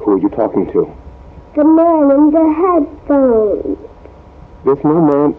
Who are you talking to? The man in the headphones. There's no man.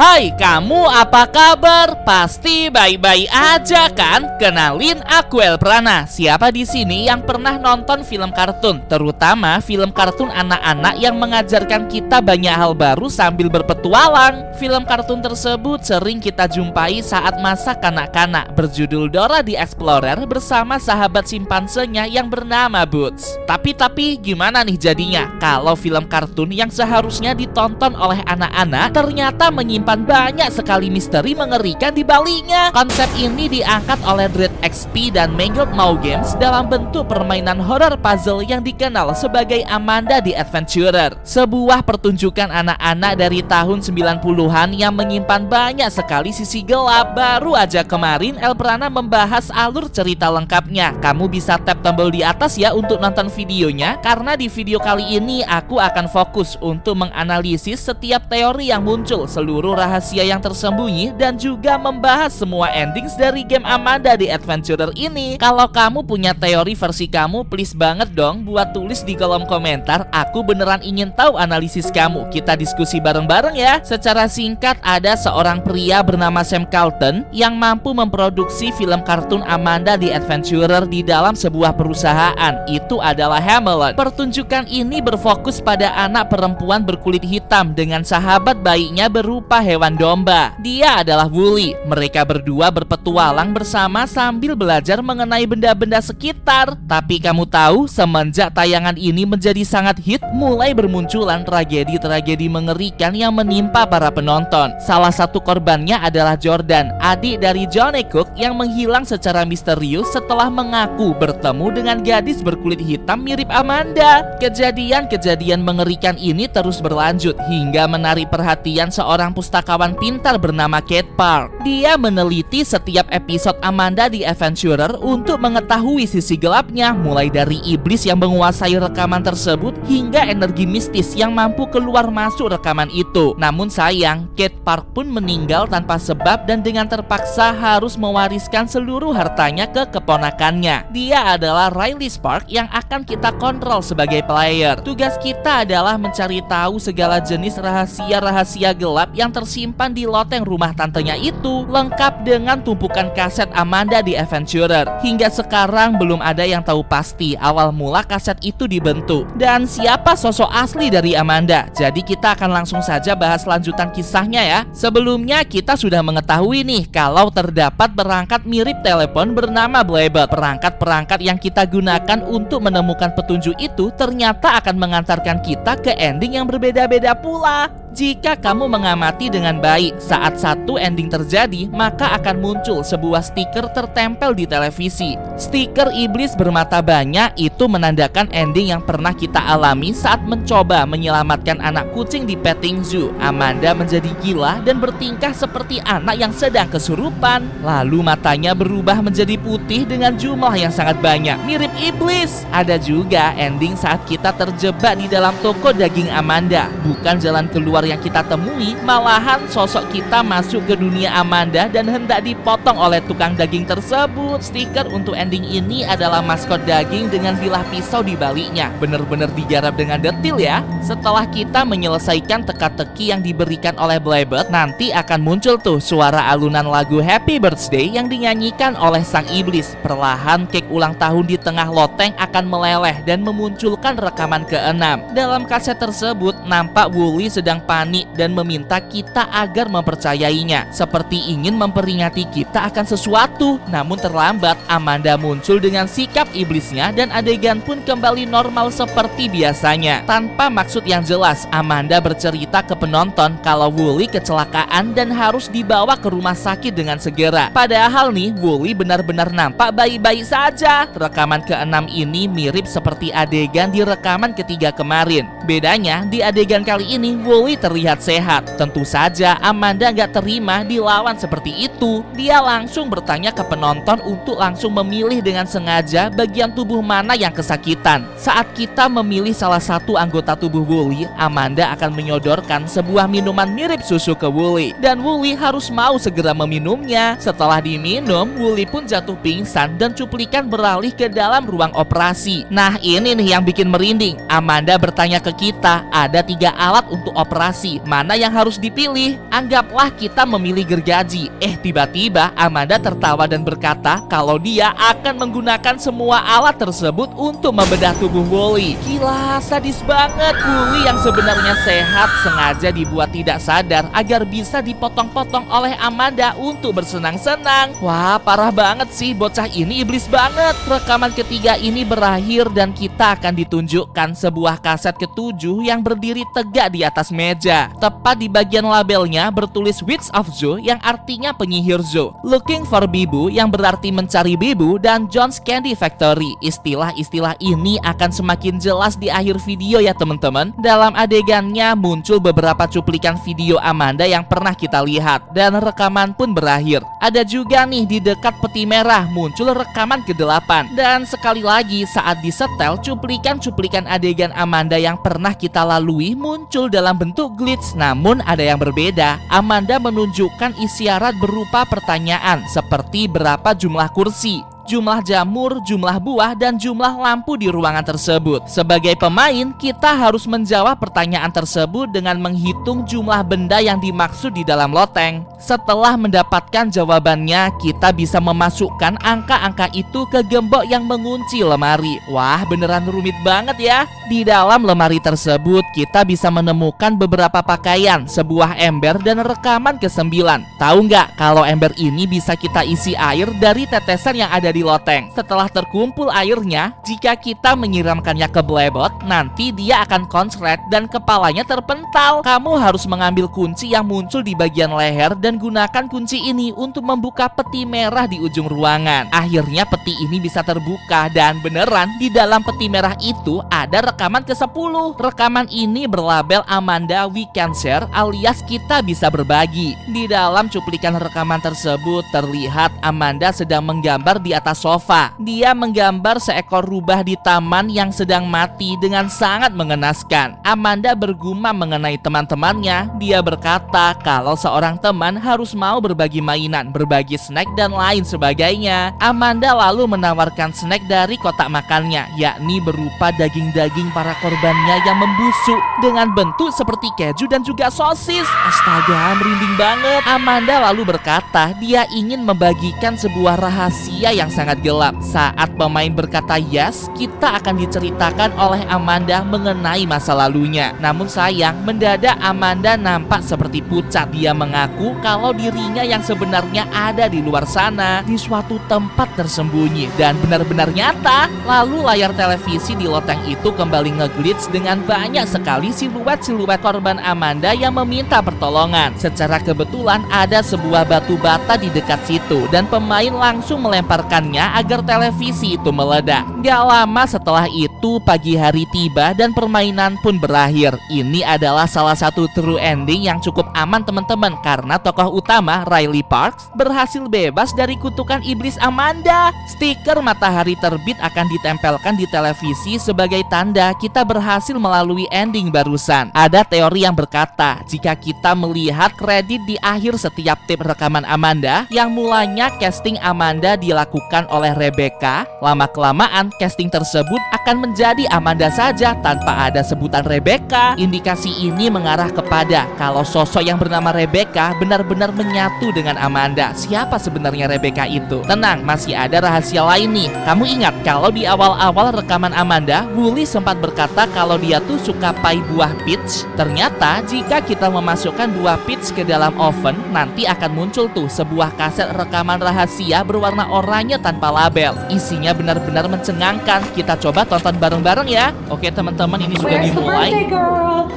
Hai kamu, apa kabar? Pasti baik-baik aja kan? Kenalin, aku El Prana. Siapa di sini yang pernah nonton film kartun? Terutama film kartun anak-anak yang mengajarkan kita banyak hal baru sambil berpetualang. Film kartun tersebut sering kita jumpai saat masa kanak-kanak, berjudul Dora the Explorer bersama sahabat simpansenya yang bernama Boots. Tapi gimana nih jadinya kalau film kartun yang seharusnya ditonton oleh anak-anak ternyata menyimpan banyak sekali misteri mengerikan di baliknya. Konsep ini diangkat oleh Dread XP dan Mangled Maw Games dalam bentuk permainan horror puzzle yang dikenal sebagai Amanda the Adventurer. Sebuah pertunjukan anak-anak dari tahun 90-an yang menyimpan banyak sekali sisi gelap. Baru aja kemarin El Prana membahas alur cerita lengkapnya. Kamu bisa tap tombol di atas ya untuk nonton videonya, karena di video kali ini aku akan fokus untuk menganalisis setiap teori yang muncul, seluruh rahasia yang tersembunyi, dan juga membahas semua endings dari game Amanda the Adventurer ini. Kalau kamu punya teori versi kamu, please banget dong buat tulis di kolom komentar. Aku beneran ingin tahu analisis kamu. Kita diskusi bareng-bareng ya. Secara singkat, ada seorang pria bernama Sam Carlton yang mampu memproduksi film kartun Amanda the Adventurer di dalam sebuah perusahaan. Itu adalah Hamelin. Pertunjukan ini berfokus pada anak perempuan berkulit hitam dengan sahabat baiknya berupa hewan domba. Dia adalah Wooly. Mereka berdua berpetualang bersama sambil belajar mengenai benda-benda sekitar. Tapi kamu tahu, semenjak tayangan ini menjadi sangat hit, mulai bermunculan tragedi-tragedi mengerikan yang menimpa para penonton. Salah satu korbannya adalah Jordan, adik dari Johnny Cook yang menghilang secara misterius setelah mengaku bertemu dengan gadis berkulit hitam mirip Amanda. Kejadian-kejadian mengerikan ini terus berlanjut hingga menarik perhatian seorang pustakawan pintar bernama Kate Park. Dia meneliti setiap episode Amanda the Adventurer untuk mengetahui sisi gelapnya, mulai dari iblis yang menguasai rekaman tersebut hingga energi mistis yang mampu keluar masuk rekaman itu. Namun sayang, Kate Park pun meninggal tanpa sebab dan dengan terpaksa harus mewariskan seluruh hartanya ke keponakannya. Dia adalah Riley Spark yang akan kita kontrol sebagai player. Tugas kita adalah mencari tahu segala jenis rahasia-rahasia gelap yang tersimpan di loteng rumah tantenya itu, lengkap dengan tumpukan kaset Amanda the Adventurer. Hingga sekarang belum ada yang tahu pasti awal mula kaset itu dibentuk dan siapa sosok asli dari Amanda. Jadi kita akan langsung saja bahas lanjutan kisahnya ya. Sebelumnya kita sudah mengetahui nih kalau terdapat perangkat mirip telepon bernama Blabbot. Perangkat-perangkat yang kita gunakan untuk menemukan petunjuk itu ternyata akan mengantarkan kita ke ending yang berbeda-beda pula. Jika kamu mengamati dengan baik, saat satu ending terjadi, maka akan muncul sebuah stiker tertempel di televisi. Stiker iblis bermata banyak itu menandakan ending yang pernah kita alami saat mencoba menyelamatkan anak kucing di petting zoo. Amanda menjadi gila dan bertingkah seperti anak yang sedang kesurupan. Lalu matanya berubah menjadi putih dengan jumlah yang sangat banyak, mirip iblis. Ada juga ending saat kita terjebak di dalam toko daging Amanda. Bukan jalan keluar yang kita temui, malahan sosok kita masuk ke dunia Amanda dan hendak dipotong oleh tukang daging tersebut. Stiker untuk ending ini adalah maskot daging dengan bilah pisau di baliknya. Bener-bener digarap dengan detil ya. Setelah kita menyelesaikan teka-teki yang diberikan oleh Blabbot, nanti akan muncul tuh suara alunan lagu Happy Birthday yang dinyanyikan oleh sang iblis. Perlahan kek ulang tahun di tengah loteng akan meleleh dan memunculkan rekaman ke-6. Dalam kaset tersebut nampak Wooly sedang panik dan meminta kita agar mempercayainya, seperti ingin memperingati kita akan sesuatu. Namun terlambat, Amanda muncul dengan sikap iblisnya dan adegan pun kembali normal seperti biasanya. Tanpa maksud yang jelas, Amanda bercerita ke penonton kalau Wooly kecelakaan dan harus dibawa ke rumah sakit dengan segera. Padahal nih, Wooly benar-benar nampak baik-baik saja. Rekaman ke-6 ini mirip seperti adegan di rekaman ketiga kemarin. Bedanya, di adegan kali ini Wooly terlihat sehat. Tentu saja Amanda nggak terima dilawan seperti itu. Dia langsung bertanya ke penonton untuk langsung memilih dengan sengaja bagian tubuh mana yang kesakitan. Saat kita memilih salah satu anggota tubuh Wooly, Amanda akan menyodorkan sebuah minuman mirip susu ke Wooly, dan Wooly harus mau segera meminumnya. Setelah diminum, Wooly pun jatuh pingsan dan cuplikan beralih ke dalam ruang operasi. Nah, ini nih yang bikin merinding. Amanda bertanya ke kita, ada 3 alat untuk operasi, mana yang harus dipilih? Anggaplah kita memilih gergaji. Tiba-tiba Amanda tertawa dan berkata kalau dia akan menggunakan semua alat tersebut untuk membedah tubuh Wooly. Gila, sadis banget. Wooly yang sebenarnya sehat sengaja dibuat tidak sadar agar bisa dipotong-potong oleh Amanda untuk bersenang-senang. Wah, parah banget sih, bocah ini iblis banget. Rekaman ketiga ini berakhir dan kita akan ditunjukkan sebuah kaset ke-7 yang berdiri tegak di atas meja. Tepat di bagian labelnya bertulis Witch of Zoo yang artinya penyihir zoo, Looking for Bibu yang berarti mencari Bibu, dan John's Candy Factory. Istilah-istilah ini akan semakin jelas di akhir video ya teman-teman. Dalam adegannya muncul beberapa cuplikan video Amanda yang pernah kita lihat dan rekaman pun berakhir. Ada juga nih di dekat peti merah muncul rekaman ke-8, dan sekali lagi saat disetel cuplikan-cuplikan adegan Amanda yang pernah kita lalui muncul dalam bentuk glitch. Namun ada yang berbeda. Amanda menunjukkan isyarat berupa pertanyaan seperti berapa jumlah kursi, jumlah jamur, jumlah buah, dan jumlah lampu di ruangan tersebut. Sebagai pemain, kita harus menjawab pertanyaan tersebut dengan menghitung jumlah benda yang dimaksud di dalam loteng. Setelah mendapatkan jawabannya, kita bisa memasukkan angka-angka itu ke gembok yang mengunci lemari. Wah, beneran rumit banget ya. Di dalam lemari tersebut, kita bisa menemukan beberapa pakaian, sebuah ember, dan rekaman ke-9. Tahu nggak kalau ember ini bisa kita isi air dari tetesan yang ada di loteng. Setelah terkumpul airnya, jika kita menyiramkannya ke blebot, nanti dia akan konslet dan kepalanya terpental. Kamu harus mengambil kunci yang muncul di bagian leher dan gunakan kunci ini untuk membuka peti merah di ujung ruangan. Akhirnya peti ini bisa terbuka dan beneran di dalam peti merah itu ada rekaman ke-10. Rekaman ini berlabel Amanda We Can Share alias kita bisa berbagi. Di dalam cuplikan rekaman tersebut terlihat Amanda sedang menggambar di atas sofa. Dia menggambar seekor rubah di taman yang sedang mati dengan sangat mengenaskan. Amanda bergumam mengenai teman-temannya. Dia berkata kalau seorang teman harus mau berbagi mainan, berbagi snack, dan lain sebagainya. Amanda lalu menawarkan snack dari kotak makannya, yakni berupa daging-daging para korbannya yang membusuk dengan bentuk seperti keju dan juga sosis. Astaga, merinding banget. Amanda lalu berkata dia ingin membagikan sebuah rahasia yang sangat gelap. Saat pemain berkata yes, kita akan diceritakan oleh Amanda mengenai masa lalunya. Namun sayang, mendadak Amanda nampak seperti pucat. Dia mengaku kalau dirinya yang sebenarnya ada di luar sana, di suatu tempat tersembunyi, dan benar-benar nyata. Lalu layar televisi di loteng itu kembali ngeglitch dengan banyak sekali siluet-siluet korban Amanda yang meminta pertolongan. Secara kebetulan ada sebuah batu bata di dekat situ dan pemain langsung melemparkannya agar televisi itu meledak. Gak lama setelah itu pagi hari tiba dan permainan pun berakhir. Ini adalah salah satu true ending yang cukup aman teman-teman, karena tokoh utama Riley Parks berhasil bebas dari kutukan iblis Amanda. Stiker matahari terbit akan ditempelkan di televisi sebagai tanda kita berhasil melalui ending barusan. Ada teori yang berkata jika kita melihat kredit di akhir setiap tip rekaman Amanda, yang mulanya casting Amanda dilakukan oleh Rebecca, lama-kelamaan casting tersebut akan menjadi Amanda saja tanpa ada sebutan Rebecca. Indikasi ini mengarah kepada kalau sosok yang bernama Rebecca benar-benar menyatu dengan Amanda. Siapa sebenarnya Rebecca itu? Tenang, masih ada rahasia lain nih. Kamu ingat kalau di awal-awal rekaman Amanda, Wooly sempat berkata kalau dia tuh suka pai buah peach. Ternyata jika kita memasukkan buah peach ke dalam oven, nanti akan muncul tuh sebuah kaset rekaman rahasia berwarna oranye tanpa label. Isinya benar-benar mencengangkan. Kita coba tonton bareng-bareng ya. Oke teman-teman, ini sudah dimulai.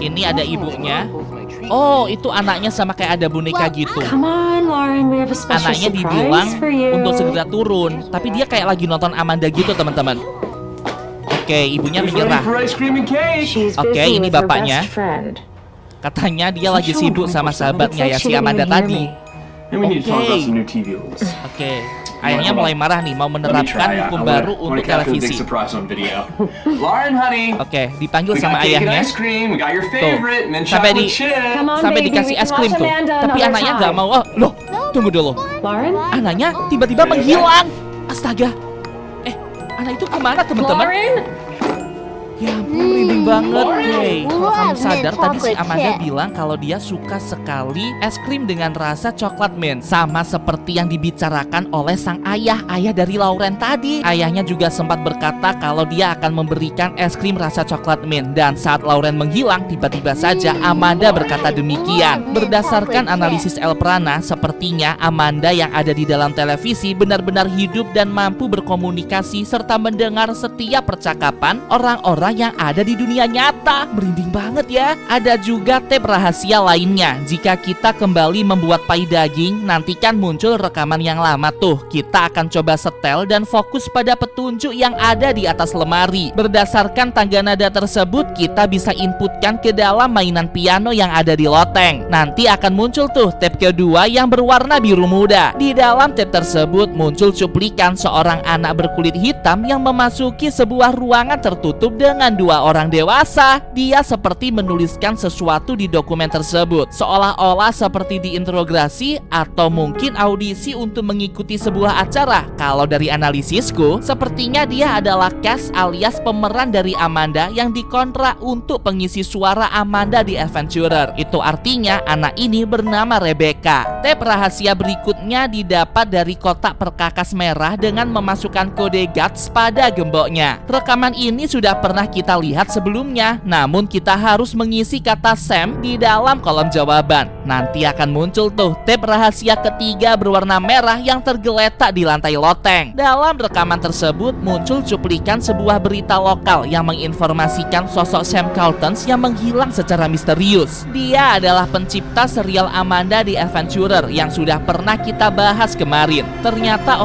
Ini ada ibunya. Oh, itu anaknya sama kayak ada boneka gitu. Anaknya dibilang untuk segera turun, tapi dia kayak lagi nonton Amanda gitu teman-teman. Oke, ibunya menyerah. Oke, ini bapaknya. Katanya dia lagi sibuk sama sahabatnya ya, si Amanda tadi. Oke. Ayahnya mulai marah nih, mau menerapkan hukum baru untuk televisi. Oke, dipanggil sama ayahnya. Tuh, sampai dikasih es krim tuh. Tapi anaknya nggak mau. Oh, loh, tunggu dulu. Anaknya tiba-tiba menghilang. Astaga. Anak itu kemana, teman-teman? Ya ampun, merinding banget. Kalau kamu sadar, tadi si Amanda bilang kalau dia suka sekali es krim dengan rasa coklat mint, sama seperti yang dibicarakan oleh sang ayah dari Lauren tadi. Ayahnya juga sempat berkata kalau dia akan memberikan es krim rasa coklat mint. Dan saat Lauren menghilang, tiba-tiba saja Amanda berkata demikian. Berdasarkan analisis El Prana, sepertinya Amanda yang ada di dalam televisi benar-benar hidup dan mampu berkomunikasi serta mendengar setiap percakapan orang-orang yang ada di dunia nyata. Merinding banget ya. Ada juga tape rahasia lainnya. Jika kita kembali membuat pai daging, nanti kan muncul rekaman yang lama tuh. Kita akan coba setel dan fokus pada petunjuk yang ada di atas lemari. Berdasarkan tangga nada tersebut, kita bisa inputkan ke dalam mainan piano yang ada di loteng. Nanti akan muncul tuh tape kedua yang berwarna biru muda. Di dalam tape tersebut muncul cuplikan seorang anak berkulit hitam yang memasuki sebuah ruangan tertutup dengan dua orang dewasa. Dia seperti menuliskan sesuatu di dokumen tersebut, seolah-olah seperti diinterogasi atau mungkin audisi untuk mengikuti sebuah acara. Kalau dari analisisku, sepertinya dia adalah cast alias pemeran dari Amanda yang dikontrak untuk pengisi suara Amanda di Adventurer. Itu artinya anak ini bernama Rebecca. Tape rahasia berikutnya didapat dari kotak perkakas merah dengan memasukkan kode GUTS pada gemboknya. Rekaman ini sudah pernah kita lihat sebelumnya, namun kita harus mengisi kata Sam di dalam kolom jawaban. Nanti akan muncul tuh tape rahasia ketiga berwarna merah yang tergeletak di lantai loteng. Dalam rekaman tersebut muncul cuplikan sebuah berita lokal yang menginformasikan sosok Sam Carlton yang menghilang secara misterius. Dia adalah pencipta serial Amanda di Adventurer yang sudah pernah kita bahas kemarin. Ternyata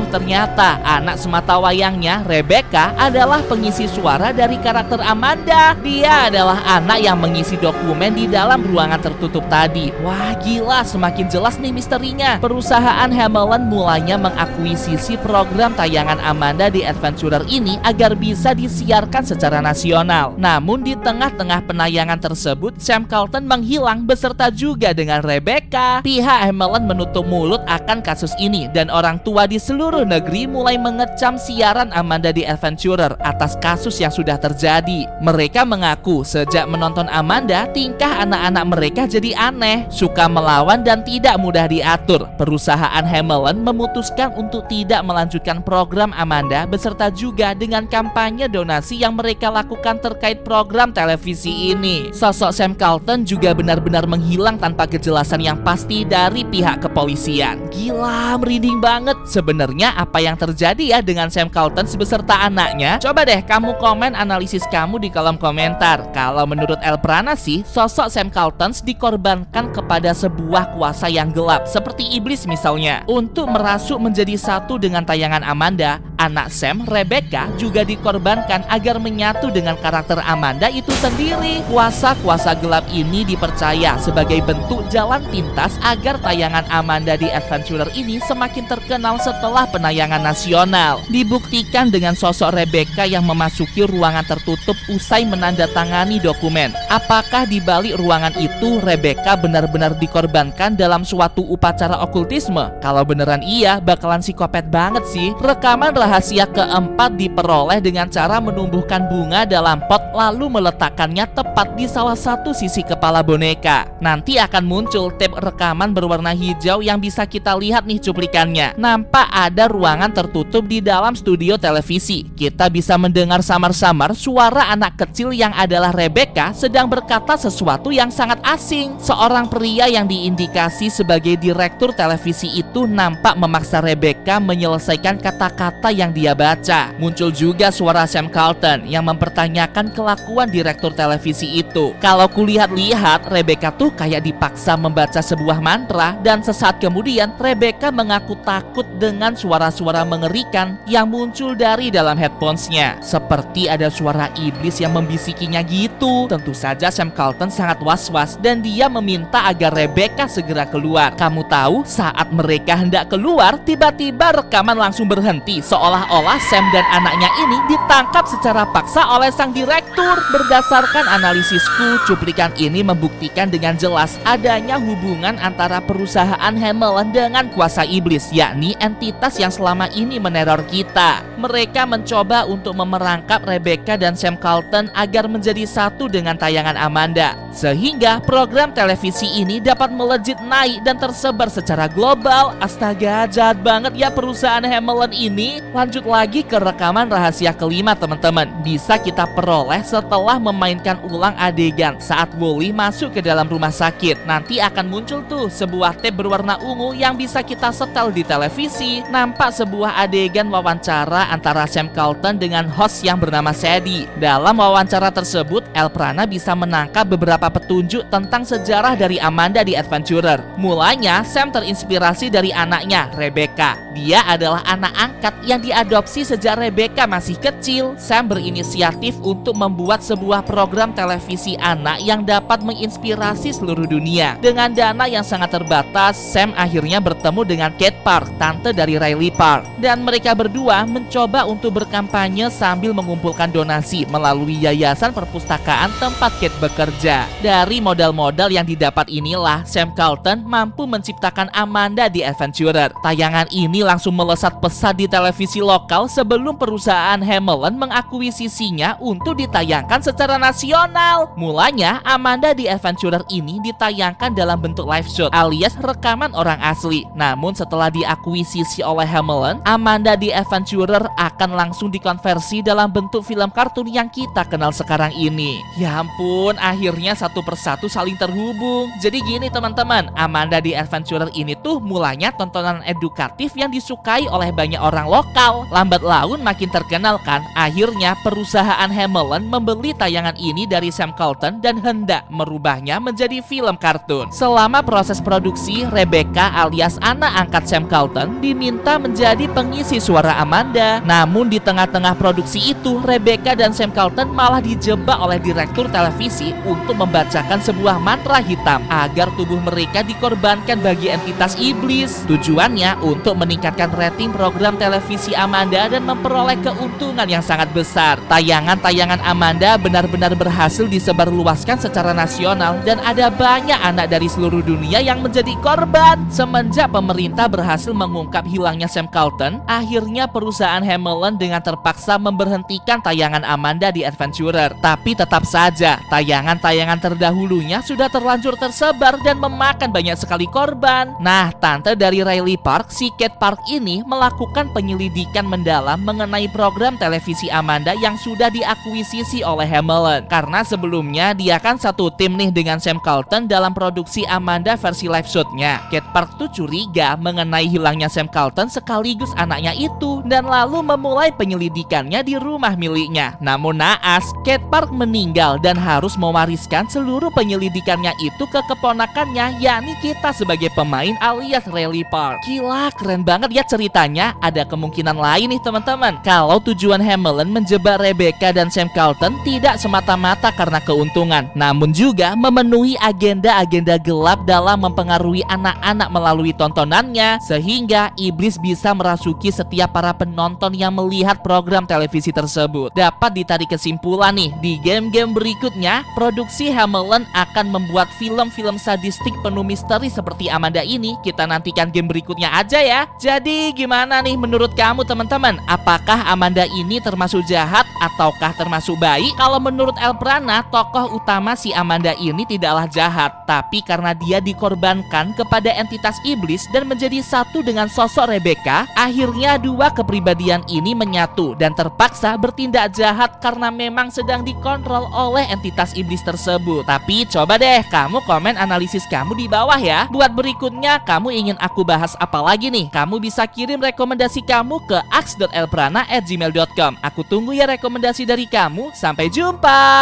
anak semata wayangnya Rebecca adalah pengisi suara dari karakter Amanda. Dia adalah anak yang mengisi dokumen di dalam ruangan tertutup tadi. Wah gila, semakin jelas nih misterinya. Perusahaan Hamelin mulanya mengakuisisi program tayangan Amanda di Adventurer ini agar bisa disiarkan secara nasional. Namun di tengah-tengah penayangan tersebut, Sam Carlton menghilang beserta juga dengan Rebecca. Pihak Hamelin menutup mulut akan kasus ini dan orang tua di seluruh negeri mulai mengecam siaran Amanda di Adventurer atas kasus yang sudah terjadi. Mereka mengaku sejak menonton Amanda, tingkah anak-anak mereka jadi aneh, suka melawan dan tidak mudah diatur. Perusahaan Hamelin memutuskan untuk tidak melanjutkan program Amanda beserta juga dengan kampanye donasi yang mereka lakukan terkait program televisi ini. Sosok Sam Carlton juga benar-benar menghilang tanpa kejelasan yang pasti dari pihak kepolisian. Gila, merinding banget. Sebenarnya apa yang terjadi ya dengan Sam Carlton beserta anaknya? Coba deh kamu komen analisis kamu di kolom komentar. Kalau menurut El Prana sih, sosok Sam Carlton dikorbankan kepada sebuah kuasa yang gelap seperti iblis misalnya. Untuk merasuk menjadi satu dengan tayangan Amanda, anak Sam, Rebecca, juga dikorbankan agar menyatu dengan karakter Amanda itu sendiri. Kuasa-kuasa gelap ini dipercaya sebagai bentuk jalan pintas agar tayangan Amanda di Adventurer ini semakin terkenal setelah penayangan nasional. Dibuktikan dengan sosok Rebecca yang memasuki ruangan tertutup usai menandatangani dokumen. Apakah di balik ruangan itu Rebecca benar-benar dikorbankan dalam suatu upacara okultisme? Kalau beneran iya, bakalan psikopat banget sih. Rekaman rahasia keempat diperoleh dengan cara menumbuhkan bunga dalam pot lalu meletakkannya tepat di salah satu sisi kepala boneka. Nanti akan muncul tape rekaman berwarna hijau yang bisa kita lihat nih cuplikannya. Nampak ada ruangan tertutup di dalam studio televisi. Kita bisa mendengar samar-samar suara anak kecil yang adalah Rebecca sedang berkata sesuatu yang sangat asing. Seorang pria yang diindikasi sebagai direktur televisi itu nampak memaksa Rebecca menyelesaikan kata-kata yang dia baca. Muncul juga suara Sam Carlton yang mempertanyakan kelakuan direktur televisi itu. Kalau kulihat-lihat, Rebecca tuh kayak dipaksa membaca sebuah mantra, dan sesaat kemudian Rebecca mengaku takut dengan suara-suara mengerikan yang muncul dari dalam headphones-nya. Seperti ada suara iblis yang membisikinya gitu. Tentu saja Sam Carlton sangat was-was dan dia meminta agar Rebecca segera keluar. Kamu tahu, saat mereka hendak keluar, tiba-tiba rekaman langsung berhenti, seolah-olah Sam dan anaknya ini ditangkap secara paksa oleh sang direktur. Berdasarkan analisisku, cuplikan ini membuktikan dengan jelas adanya hubungan antara perusahaan Hamelin dengan kuasa iblis, yakni entitas yang selama ini meneror kita. Mereka mencoba untuk memerangkap Rebecca dan Sam Carlton agar menjadi satu dengan tayangan Amanda, sehingga program televisi ini dapat melejit naik dan tersebar secara global. Astaga, jahat banget ya perusahaan Hamelin ini. Lanjut lagi ke rekaman rahasia kelima, teman-teman. Bisa kita peroleh setelah memainkan ulang adegan saat Wally masuk ke dalam rumah sakit. Nanti akan muncul tuh sebuah tape berwarna ungu yang bisa kita setel di televisi. Nampak sebuah adegan wawancara antara Sam Carlton dengan host yang bernama Sadie. Dalam wawancara tersebut, El Prana bisa menangkap beberapa petunjuk tentang sejarah dari Amanda di Adventurer. Mulanya, Sam terinspirasi dari anaknya, Rebecca. Dia adalah anak angkat yang diadopsi sejak Rebecca masih kecil. Sam berinisiatif untuk membuat sebuah program televisi anak yang dapat menginspirasi seluruh dunia. Dengan dana yang sangat terbatas, Sam akhirnya bertemu dengan Kate Park, tante dari Riley Park. Dan mereka berdua mencoba untuk berkampanye sambil mengumpulkan donasi melalui yayasan perpustakaan tempat Kate bekerja. Dari modal-modal yang didapat inilah, Sam Carlton mampu menciptakan Amanda di Adventurer. Tayangan ini langsung melesat pesat di televisi lokal sebelum perusahaan Hamelin mengakuisisinya untuk ditayangkan secara nasional. Mulanya, Amanda di Adventurer ini ditayangkan dalam bentuk live shoot alias rekaman orang asli. Namun setelah diakuisisi oleh Hamelin, Amanda di Adventurer akan langsung dikonversi dalam bentuk film kartun yang kita kenal sekarang ini. Ya ampun, akhirnya satu persatu saling terhubung. Jadi gini teman-teman, Amanda di Adventurer ini tuh mulanya tontonan edukatif yang disukai oleh banyak orang lokal. Lambat laun makin terkenal kan. Akhirnya perusahaan Hamelin membeli tayangan ini dari Sam Carlton dan hendak merubahnya menjadi film kartun. Selama proses produksi, Rebecca alias anak angkat Sam Carlton diminta menjadi pengisi suara Amanda. Namun di tengah-tengah produksi itu, Rebecca dan Sam Carlton malah dijebak oleh direktur televisi untuk membacakan sebuah mantra hitam agar tubuh mereka dikorbankan bagi entitas iblis. Tujuannya untuk meningkatkan rating program televisi Amanda dan memperoleh keuntungan yang sangat besar. Tayangan-tayangan Amanda benar-benar berhasil disebarluaskan secara nasional dan ada banyak anak dari seluruh dunia yang menjadi korban. Semenjak pemerintah berhasil mengungkap hilangnya Sam Carlton, akhirnya perusahaan Hamelin dengan terpaksa memberhentikan tayangan Amanda di Adventurer. Tapi tetap saja, tayangan-tayangan terdahulunya sudah terlanjur tersebar dan memakan banyak sekali korban. Nah, tante dari Riley Park, si Kate Park ini melakukan penyelidikan mendalam mengenai program televisi Amanda yang sudah diakuisisi oleh Hamelin. Karena sebelumnya dia kan satu tim nih dengan Sam Carlton dalam produksi Amanda versi live shootnya. Kate Park tuh curiga mengenai hilangnya Sam Carlton sekaligus anaknya itu dan lalu memulai penyelidikannya di rumah miliknya. Namun naas, Kate Park meninggal dan harus mewariskan seluruh penyelidikannya itu ke keponakannya, yakni kita sebagai pemain alias Riley Park. Gila, keren banget ya ceritanya. Ada kemungkinan lain nih teman-teman. Kalau tujuan Hamelin menjebak Rebecca dan Sam Carlton tidak semata-mata karena keuntungan, namun juga memenuhi agenda-agenda gelap dalam mempengaruhi anak-anak melalui tontonannya, sehingga iblis bisa merasuki setiap para penonton yang melihat program televisi tersebut. Dapat ditarik kesimpulan nih, di game-game berikutnya, produksi Hamelin akan membuat film-film sadistik penuh misteri seperti Amanda ini. Kita nantikan game berikutnya aja ya. Jadi gimana nih menurut kamu teman-teman? Apakah Amanda ini termasuk jahat ataukah termasuk baik? Kalau menurut El Prana, tokoh utama si Amanda ini tidaklah jahat, tapi karena dia dikorbankan kepada entitas iblis dan menjadi satu dengan sosok Rebecca, akhirnya dua kepribadian ini menyatu dan terpaksa bertindak jahat karena memang sedang dikontrol oleh entitas iblis tersebut. Tapi coba deh kamu komen analisis kamu di bawah ya. Buat berikutnya kamu ingin aku bahas apa lagi nih? Kamu bisa kirim rekomendasi kamu ke aks.elprana@gmail.com. Aku tunggu ya rekomendasi dari kamu. Sampai jumpa.